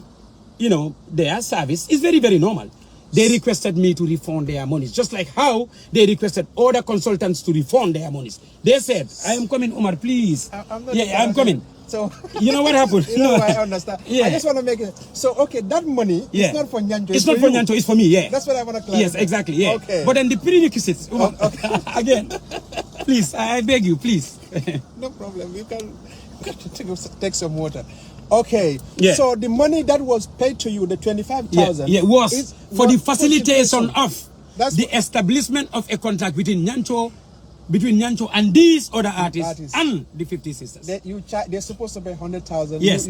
you know, their service. It's very, very normal. They requested me to refund their monies, just like how they requested other consultants to refund their monies. They said, I am coming, Omar, please. I'm coming. So, you know what happened? I understand. I just want to make it. So, okay, that money is not for Nyancho. It's not for Nyancho, it's for me, That's what I want to clarify. Yes, exactly, Okay. But then the prerequisites, again, please, I beg you, please. No problem. You can take some water. Okay, so the money that was paid to you, the 25,000, was for the facilitation of the establishment of a contract between Nyancho and these other artists and the 50 Sisters. They're supposed to pay 100,000. Yes.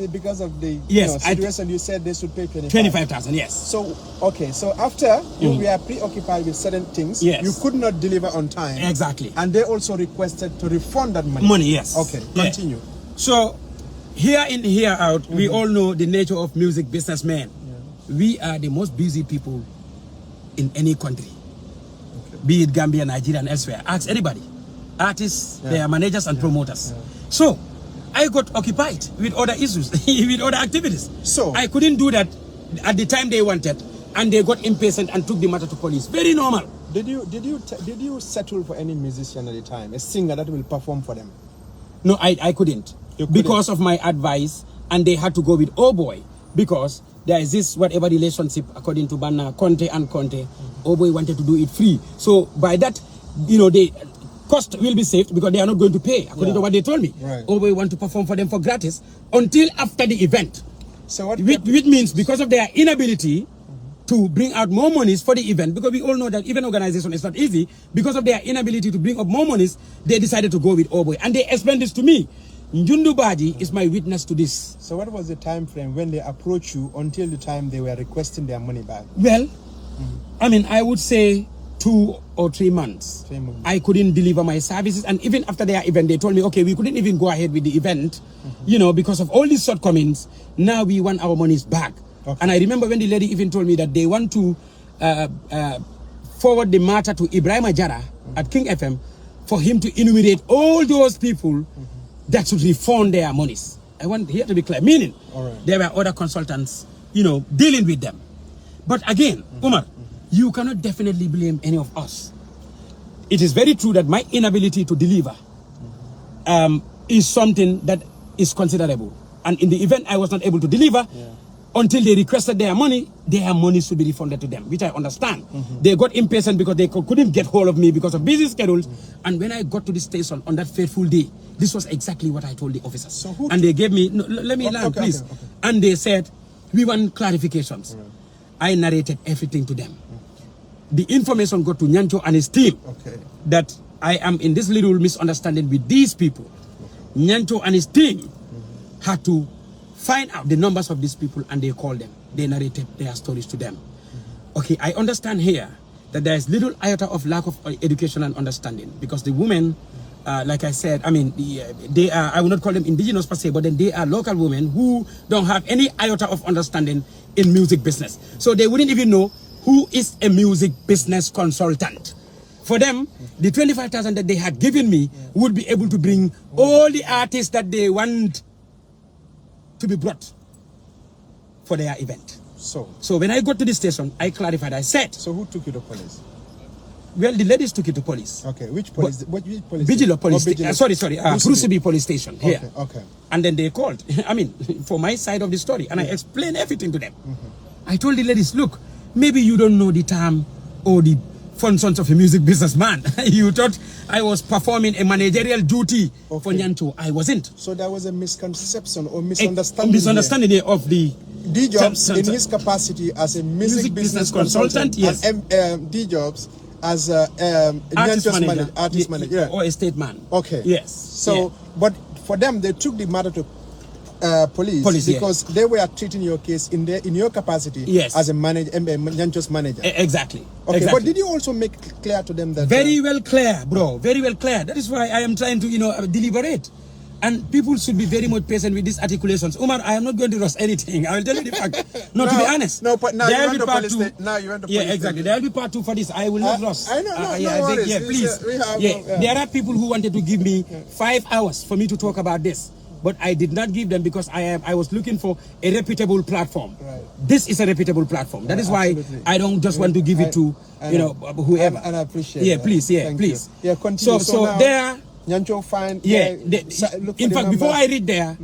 Because of the situation, you said they should pay 25,000. Yes. So okay, so after you were preoccupied with certain things, you could not deliver on time. Exactly. And they also requested to refund that money. Yes. Okay, continue. So. Here in, here out, we all know the nature of music businessmen. We are the most busy people in any country. Be it Gambia, Nigeria, and elsewhere. Ask anybody. Artists, their managers and promoters. So, I got occupied with other issues, with other activities. So, I couldn't do that at the time they wanted, and they got impatient and took the matter to police. Very normal. Did you settle for any musician at the time, a singer that will perform for them? No, I couldn't. Because of my advice, and they had to go with Oh Boy, because there is this whatever relationship according to Banna, Conte and Conte. Oh Boy wanted to do it free. So by that, you know, the cost will be saved because they are not going to pay, according to what they told me. Oh Boy want to perform for them for gratis until after the event. So which means because of their inability to bring out more monies for the event, because we all know that event organization is not easy, because of their inability to bring up more monies, they decided to go with Oh Boy. And they explained this to me. Njundu Baji is my witness to this. So what was the time frame when they approached you until the time they were requesting their money back? Well, I mean, I would say 2 or 3 months. I couldn't deliver my services, and even after their event, they told me, okay, we couldn't even go ahead with the event, you know, because of all these shortcomings. Now we want our monies back. Okay. And I remember when the lady even told me that they want to forward the matter to Ibrahim Ajara at King FM for him to enumerate all those people that should refund their monies. I want here to be clear, meaning there were other consultants, dealing with them. But again, Umar, you cannot definitely blame any of us. It is very true that my inability to deliver is something that is considerable. And in the event I was not able to deliver, until they requested their money should be refunded to them, which I understand. They got impatient because they couldn't get hold of me because of busy schedules. And when I got to the station on that fateful day, this was exactly what I told the officers. So and they gave me, no, let me land, please. Okay. And they said, we want clarifications. I narrated everything to them. The information got to Nyancho and his team that I am in this little misunderstanding with these people. Nyancho and his team had to find out the numbers of these people, and they called them. They narrated their stories to them. Okay, I understand here that there is little iota of lack of education and understanding, because the women, like I said, I mean, they are, I will not call them indigenous per se, but then they are local women who don't have any iota of understanding in music business. So they wouldn't even know who is a music business consultant. For them, the 25,000 that they had given me would be able to bring all the artists that they want to be brought for their event. So when I got to the station, I clarified. I said. So who took you to police? Well, the ladies took it to police. Okay, which police? Which police? Vigila police. Sorry. Bruceby police station here. Okay. And then they called. I mean, for my side of the story, and I explained everything to them. I told the ladies, look, maybe you don't know the term or the functions of a music businessman. You thought I was performing a managerial duty for Nyancho. I wasn't. So there was a misconception or misunderstanding here of the D-Jobs in his capacity as a music business consultant, yes, and D-Jobs as a artist manager, or estate man. Okay. Yes. So, but for them, they took the matter to police because they were treating your case in your capacity as a manager, Nyancho's manager. Exactly. Okay, exactly. But did you also make clear to them that very well clear, bro? Very well clear. That is why I am trying to deliberate. And people should be very much patient with these articulations. Umar, I am not going to rush anything. I will tell you the fact. No, to be honest. No, but now you went to police station. Now you went to police exactly. There will be part 2 for this. I will not rush. I know. Please. There are people who wanted to give me 5 hours for me to talk about this. But I did not give them because I was looking for a reputable platform. Right. This is a reputable platform. That is why I don't just want to give it to whoever. And I appreciate. Yeah, please. Yeah, please. Yeah, continue. So there. Nyancho find. Yeah. In fact, before I read there,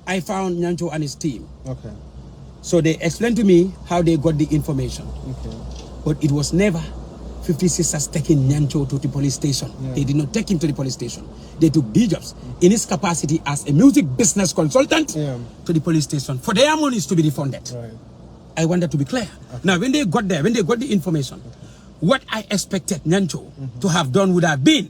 I found Nyancho and his team. Okay. So they explained to me how they got the information. Okay. But it was never 50 sisters taking Nyancho to the police station. Yeah. They did not take him to the police station. They took D-Jobs in his capacity as a music business consultant to the police station for their monies to be refunded. Right. I want that to be clear. Okay. Now, when they got there, when they got the information, what I expected Nyancho to have done would have been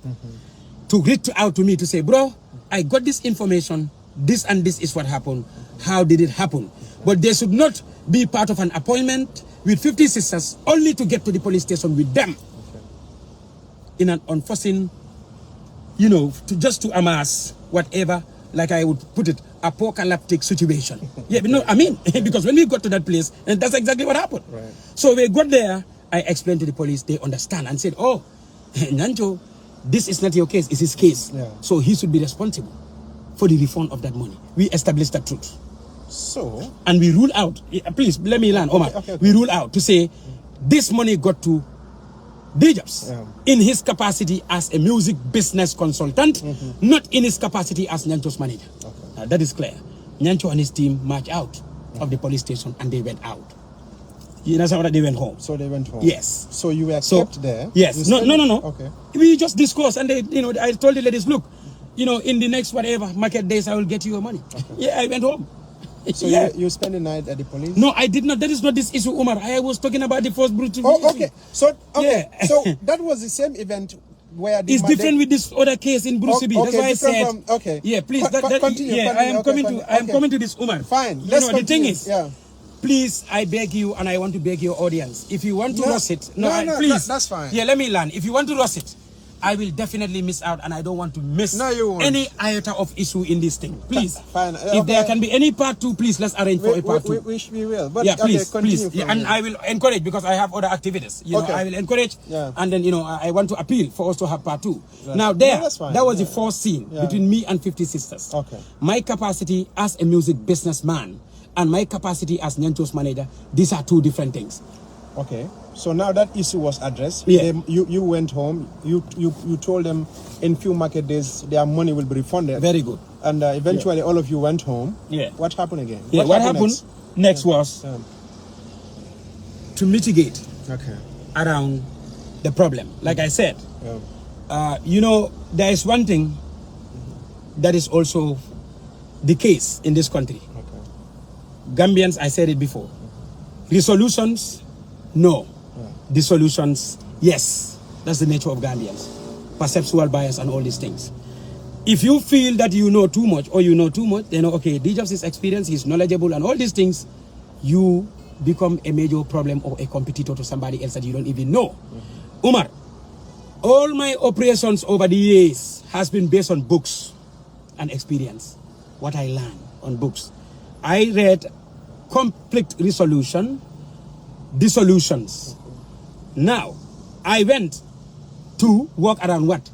to reach out to me to say, bro, I got this information, this and this is what happened. How did it happen? But they should not be part of an appointment with 50 sisters only to get to the police station with them in an unforeseen, to amass whatever, like I would put it, apocalyptic situation. Because when we got to that place, and that's exactly what happened. Right. So we got there, I explained to the police, they understand and said, oh, Nyancho, this is not your case, it's his case. Yeah. So he should be responsible for the refund of that money. We established that truth. So? And we rule out, please, let me land, Omar. Okay. We rule out to say, this money got to D-Jobs in his capacity as a music business consultant, not in his capacity as Nyancho's manager. Okay. That is clear. Nyancho and his team marched out of the police station and they went out. You know what? They went home. So they went home. Yes. So you were kept there. Yes. No. Okay. We just discussed, and they, I told the ladies, look, in the next whatever market days, I will get you your money. Okay. Yeah, I went home. So you spent the night at the police? No, I did not. That is not this issue, Umar. I was talking about the first brutal. Oh, okay. So so that was the same event where the it's different with this other case in Bruceby. Okay, that's why I said. Yeah, please. Continue. I am coming to this, Umar. Fine. The thing is. Please, I beg you, and I want to beg your audience. If you want to rush it, please. That's fine. Yeah, let me learn. If you want to rush it, I will definitely miss out, and I don't want to miss No, you won't. any iota of issue in this thing. Please, Fine. if there can be any part 2, please let's arrange for a part 2. We will. But Yeah, okay, please, continue please. from Yeah, and here. I will encourage, because I have other activities. You know, Okay. I will encourage, Yeah. and then, you know, I want to appeal for us to have part 2. Right. Now, No, there, that's fine. that was Yeah. the first scene Yeah. between me and 50 Sisters. Okay. My capacity as a music businessman and my capacity as Nyancho's manager, these are 2 different things. Okay. So now that issue was addressed. Yeah. You went home. You told them in few market days their money will be refunded. Very good. And eventually all of you went home. Yeah. What happened again? Yeah, what happened next was Yeah. to mitigate Okay. around the problem. Like I said, Yeah. you know, there is one thing that is also the case in this country. Okay. Gambians, I said it before. Resolutions, no. Yeah. Dissolutions, yes. That's the nature of Gambians. Perceptual bias and all these things. If you feel that you know too much or you know too much, then okay, DJ's is experience, he's knowledgeable and all these things, you become a major problem or a competitor to somebody else that you don't even know. Umar, all my operations over the years has been based on books and experience. What I learned on books. I read conflict resolution, dissolutions. Now, I went to work around what?